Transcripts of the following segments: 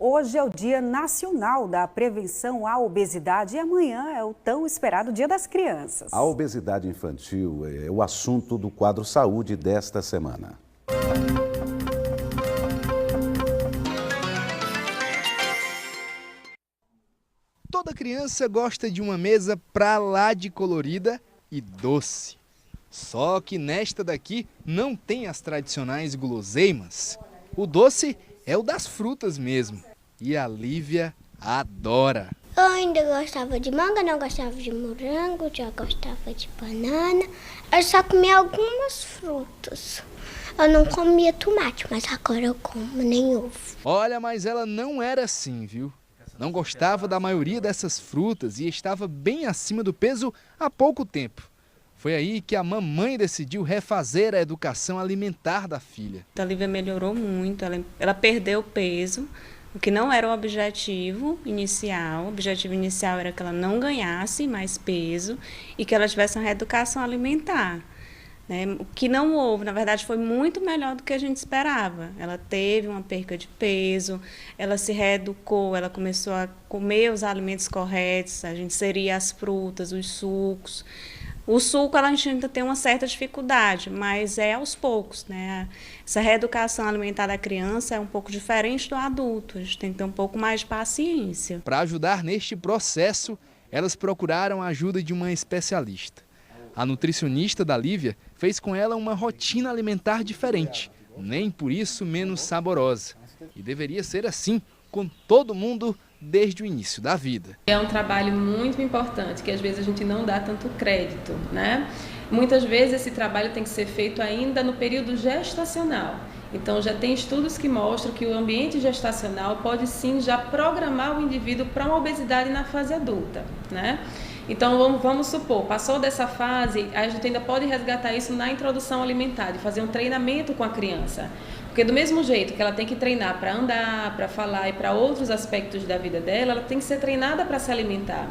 Hoje é o Dia Nacional da Prevenção à Obesidade e amanhã é o tão esperado Dia das Crianças. A obesidade infantil é o assunto do quadro Saúde desta semana. Toda criança gosta de uma mesa pra lá de colorida e doce. Só que nesta daqui não tem as tradicionais guloseimas. O doce é o das frutas mesmo. E a Lívia adora. Eu ainda gostava de manga, não gostava de morango, já gostava de banana. Eu só comia algumas frutas. Eu não comia tomate, mas agora eu como nem ovo. Olha, mas ela não era assim, viu? Não gostava da maioria dessas frutas e estava bem acima do peso há pouco tempo. Foi aí que a mamãe decidiu refazer a educação alimentar da filha. A Lívia melhorou muito, ela perdeu peso, o que não era o objetivo inicial. O objetivo inicial era que ela não ganhasse mais peso e que ela tivesse uma reeducação alimentar. O que não houve, na verdade, foi muito melhor do que a gente esperava. Ela teve uma perca de peso, ela se reeducou, ela começou a comer os alimentos corretos, a gente inseria as frutas, os sucos. O suco a gente ainda tem uma certa dificuldade, mas é aos poucos, né? Essa reeducação alimentar da criança é um pouco diferente do adulto, a gente tem que ter um pouco mais de paciência. Para ajudar neste processo, elas procuraram a ajuda de uma especialista. A nutricionista da Lívia fez com ela uma rotina alimentar diferente, nem por isso menos saborosa. E deveria ser assim com todo mundo desde o início da vida. É um trabalho muito importante, que às vezes a gente não dá tanto crédito, né? Muitas vezes esse trabalho tem que ser feito ainda no período gestacional. Então já tem estudos que mostram que o ambiente gestacional pode sim já programar o indivíduo para uma obesidade na fase adulta, né? Então vamos supor, passou dessa fase, a gente ainda pode resgatar isso na introdução alimentar, de fazer um treinamento com a criança. Porque do mesmo jeito que ela tem que treinar para andar, para falar e para outros aspectos da vida dela, ela tem que ser treinada para se alimentar.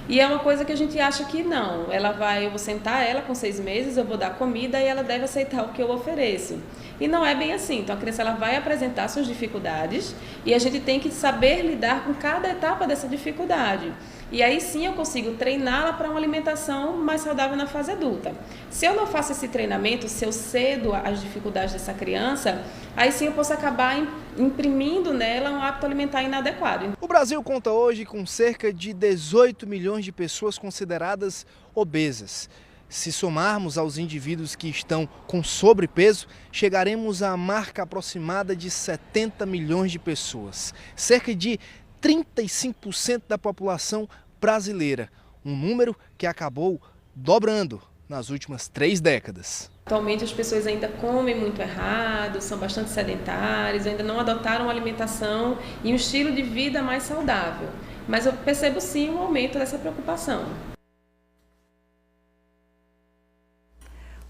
E é uma coisa que a gente acha que não, eu vou sentar ela com 6 meses, eu vou dar comida e ela deve aceitar o que eu ofereço. E não é bem assim, então a criança ela vai apresentar suas dificuldades e a gente tem que saber lidar com cada etapa dessa dificuldade. E aí sim eu consigo treiná-la para uma alimentação mais saudável na fase adulta. Se eu não faço esse treinamento, se eu cedo as dificuldades dessa criança, aí sim eu posso acabar imprimindo nela um hábito alimentar inadequado. O Brasil conta hoje com cerca de 18 milhões de pessoas consideradas obesas. Se somarmos aos indivíduos que estão com sobrepeso, chegaremos à marca aproximada de 70 milhões de pessoas. Cerca de 35% da população brasileira, um número que acabou dobrando nas últimas 3 décadas. Atualmente as pessoas ainda comem muito errado, são bastante sedentárias, ainda não adotaram uma alimentação e um estilo de vida mais saudável. Mas eu percebo sim um aumento dessa preocupação.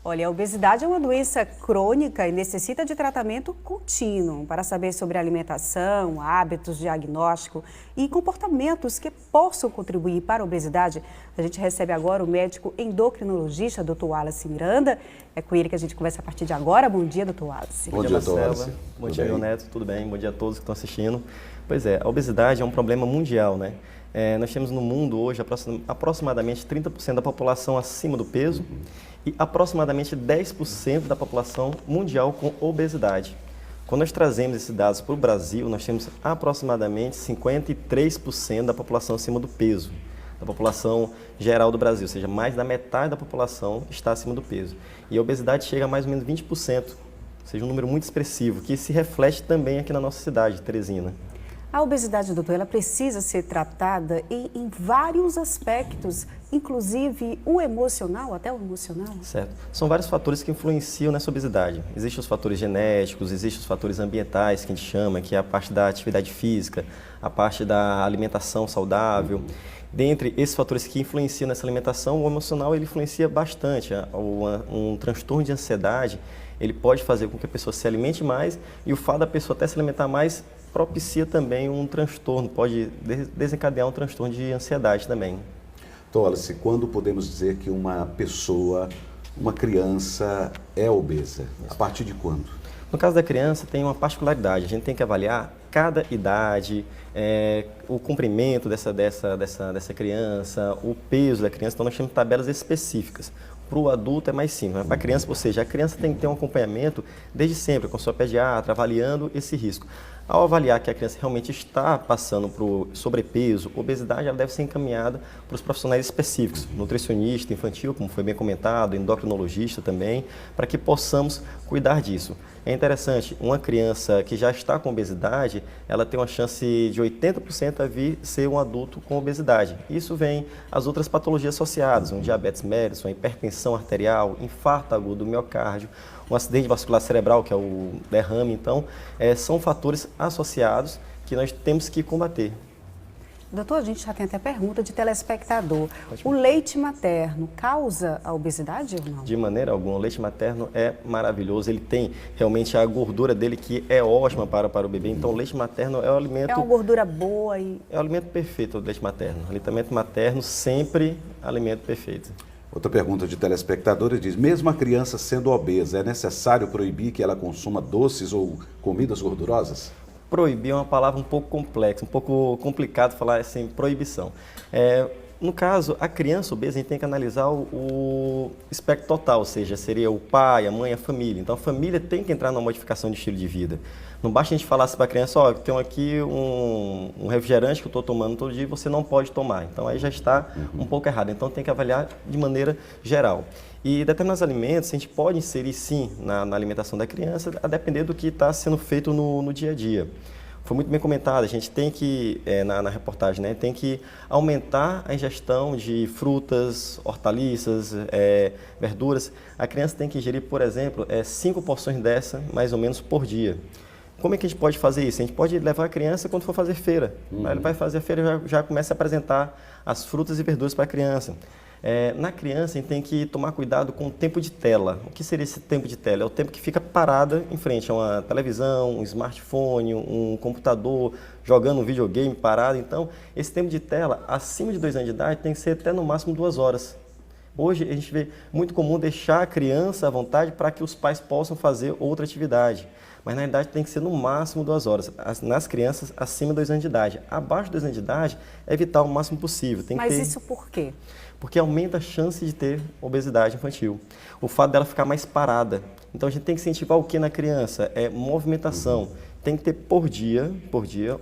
Olha, a obesidade é uma doença crônica e necessita de tratamento contínuo. Para saber sobre alimentação, hábitos, diagnóstico e comportamentos que possam contribuir para a obesidade, a gente recebe agora o médico endocrinologista, Dr. Wallace Miranda. É com ele que a gente conversa a partir de agora. Bom dia, Dr. Wallace. Bom dia, Marcela. Bom dia, meu neto. Tudo bem? Bom dia a todos que estão assistindo. Pois é, a obesidade é um problema mundial, né? Nós temos no mundo hoje aproximadamente 30% da população acima do peso e aproximadamente 10% da população mundial com obesidade. Quando nós trazemos esses dados para o Brasil, nós temos aproximadamente 53% da população acima do peso, da população geral do Brasil, ou seja, mais da metade da população está acima do peso. E a obesidade chega a mais ou menos 20%, ou seja, um número muito expressivo, que se reflete também aqui na nossa cidade, Teresina. A obesidade, doutor, ela precisa ser tratada em vários aspectos, inclusive o emocional, até o emocional? Certo. São vários fatores que influenciam nessa obesidade. Existem os fatores genéticos, existem os fatores ambientais, que a gente chama, que é a parte da atividade física, a parte da alimentação saudável. Dentre esses fatores que influenciam nessa alimentação, o emocional ele influencia bastante. Um transtorno de ansiedade, ele pode fazer com que a pessoa se alimente mais e o fato da pessoa até se alimentar mais propicia também um transtorno, pode desencadear um transtorno de ansiedade também. Então, Wallace, quando podemos dizer que uma pessoa, uma criança é obesa? A partir de quando? No caso da criança tem uma particularidade, a gente tem que avaliar cada idade, o comprimento dessa criança, o peso da criança, então nós temos tabelas específicas. Para o adulto é mais simples, mas para a criança, ou seja, a criança tem que ter um acompanhamento desde sempre, com sua pediatra, avaliando esse risco. Ao avaliar que a criança realmente está passando por sobrepeso, obesidade, ela deve ser encaminhada para os profissionais específicos, nutricionista infantil, como foi bem comentado, endocrinologista também, para que possamos cuidar disso. É interessante, uma criança que já está com obesidade, ela tem uma chance de 80% a vir ser um adulto com obesidade. Isso vem as outras patologias associadas, um diabetes mellitus, uma hipertensão arterial, infarto agudo do miocárdio, um acidente vascular cerebral, que é o derrame. Então, são fatores associados que nós temos que combater. Doutor, a gente já tem até pergunta de telespectador. O leite materno causa a obesidade ou não? De maneira alguma. O leite materno é maravilhoso. Ele tem realmente a gordura dele que é ótima para o bebê. Então, o leite materno é o alimento... É uma gordura boa e... É o alimento perfeito, o leite materno. O alimento materno sempre alimento perfeito. Outra pergunta de telespectadores diz, mesmo a criança sendo obesa, é necessário proibir que ela consuma doces ou comidas gordurosas? Proibir é uma palavra um pouco complexa, um pouco complicado falar assim, proibição. No caso, a criança obesa, a gente tem que analisar o espectro total, ou seja, seria o pai, a mãe, a família. Então, a família tem que entrar numa modificação de estilo de vida. Não basta a gente falar assim para a criança, ó, tem aqui um refrigerante que eu estou tomando todo dia e você não pode tomar. Então, aí já está um pouco errado. Então, tem que avaliar de maneira geral. E determinados alimentos a gente pode inserir, sim, na alimentação da criança, a depender do que está sendo feito no dia a dia. Foi muito bem comentado, a gente tem que, na reportagem, né, tem que aumentar a ingestão de frutas, hortaliças, verduras. A criança tem que ingerir, por exemplo, 5 porções dessa, mais ou menos, por dia. Como é que a gente pode fazer isso? A gente pode levar a criança quando for fazer feira. Ele vai fazer a feira e já começa a apresentar as frutas e verduras para a criança. Na criança, a gente tem que tomar cuidado com o tempo de tela. O que seria esse tempo de tela? É o tempo que fica parada em frente a uma televisão, um smartphone, um computador, jogando um videogame parado. Então, esse tempo de tela, acima de 2 anos de idade, tem que ser até no máximo 2 horas. Hoje, a gente vê muito comum deixar a criança à vontade para que os pais possam fazer outra atividade. Mas, na verdade, tem que ser no máximo 2 horas. Nas crianças, acima de 2 anos de idade. Abaixo de 2 anos de idade, evitar o máximo possível. Mas isso por quê? Porque aumenta a chance de ter obesidade infantil. O fato dela ficar mais parada. Então, a gente tem que incentivar o que na criança? Movimentação. Tem que ter por dia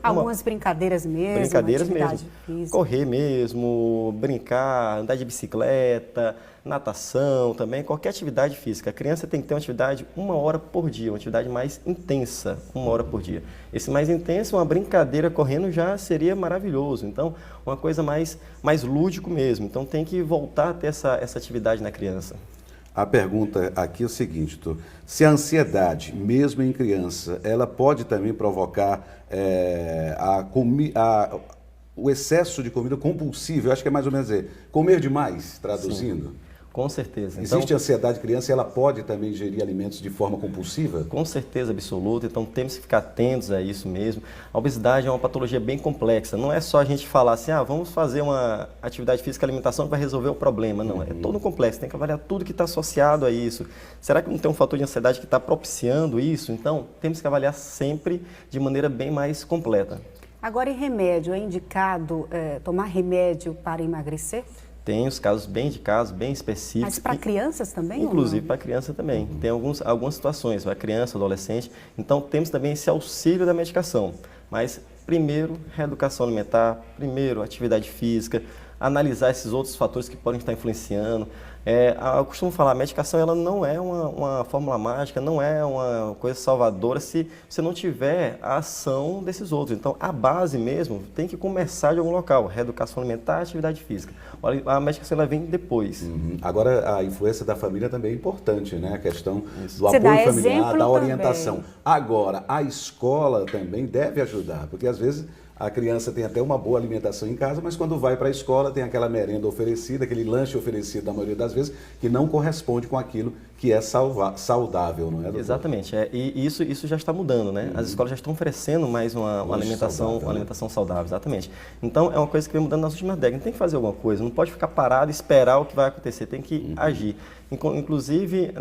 algumas brincadeiras mesmo, brincadeiras atividade mesmo. física. Correr mesmo, brincar, andar de bicicleta, natação também, qualquer atividade física. A criança tem que ter uma atividade 1 hora por dia, uma atividade mais intensa, 1 hora por dia. Esse mais intenso, uma brincadeira correndo já seria maravilhoso. Então, uma coisa mais lúdico mesmo. Então, tem que voltar a ter essa atividade na criança. A pergunta aqui é o seguinte, doutor, se a ansiedade, mesmo em criança, ela pode também provocar o excesso de comida compulsiva, eu acho que é mais ou menos comer demais, traduzindo? Sim. Com certeza. Existe ansiedade de criança e ela pode também ingerir alimentos de forma compulsiva? Com certeza absoluta, então temos que ficar atentos a isso mesmo. A obesidade é uma patologia bem complexa, não é só a gente falar assim, vamos fazer uma atividade física e alimentação que vai resolver o problema, não, é todo complexo, tem que avaliar tudo que está associado a isso. Será que não tem um fator de ansiedade que está propiciando isso? Então, temos que avaliar sempre de maneira bem mais completa. Agora, em remédio, é indicado tomar remédio para emagrecer? Tem os casos bem indicados, bem específicos. Mas para crianças também? Inclusive para criança também. Tem algumas situações, para criança, adolescente. Então temos também esse auxílio da medicação. Mas primeiro, reeducação alimentar, primeiro, atividade física, analisar esses outros fatores que podem estar influenciando. Eu costumo falar, a medicação ela não é uma fórmula mágica, não é uma coisa salvadora se você não tiver a ação desses outros. Então, a base mesmo tem que começar de algum local, reeducação alimentar, atividade física. A medicação ela vem depois. Agora, a influência da família também é importante, né? A questão do Você apoio dá familiar, da orientação. Também. Agora, a escola também deve ajudar, porque às vezes a criança tem até uma boa alimentação em casa, mas quando vai para a escola tem aquela merenda oferecida, aquele lanche oferecido, na maioria das vezes, que não corresponde com aquilo que é saudável, não é, doutor? Exatamente, e isso já está mudando, né? As escolas já estão oferecendo mais uma alimentação saudável, exatamente. Então, é uma coisa que vem mudando nas últimas décadas. Tem que fazer alguma coisa, não pode ficar parado e esperar o que vai acontecer, tem que agir. Inclusive,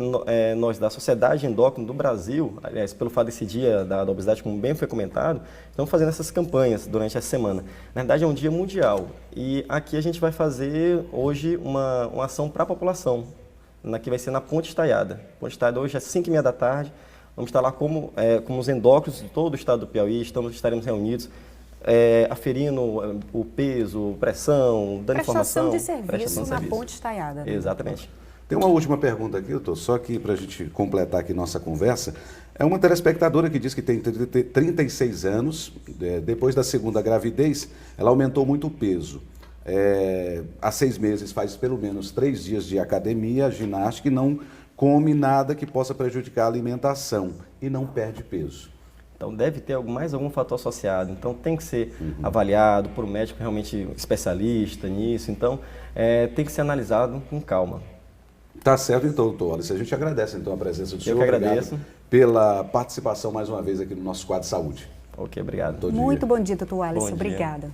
nós da Sociedade Endócrina do Brasil, aliás, pelo fato desse dia da obesidade, como bem foi comentado, estamos fazendo essas campanhas durante essa semana. Na verdade, é um dia mundial e aqui a gente vai fazer hoje uma ação para a população, que vai ser na Ponte Estaiada. Ponte Estaiada hoje às 5h30 da tarde. Vamos estar lá como os endócrinos de todo o estado do Piauí, estaremos reunidos, aferindo o peso, pressão, dando informação. Prestação de serviço na Ponte Estaiada. Exatamente. Tem uma última pergunta aqui, doutor, só que para a gente completar aqui nossa conversa. É uma telespectadora que diz que tem 36 anos, depois da segunda gravidez, ela aumentou muito o peso. Há 6 meses faz pelo menos 3 dias de academia, ginástica e não come nada que possa prejudicar a alimentação e não perde peso. Então deve ter mais algum fator associado, então tem que ser avaliado por um médico realmente especialista nisso, então tem que ser analisado com calma. Tá certo então, doutor Wallace. A gente agradece então a presença do senhor. Eu que agradeço. Pela participação mais uma vez aqui no nosso quadro Saúde. Ok, obrigado. Muito bom dia, doutor Wallace. Bom Obrigada.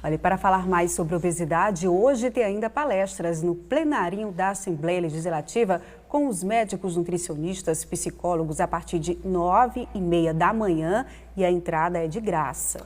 Olha, para falar mais sobre obesidade, hoje tem ainda palestras no plenarinho da Assembleia Legislativa com os médicos nutricionistas, psicólogos a partir de 9h30 da manhã e a entrada é de graça.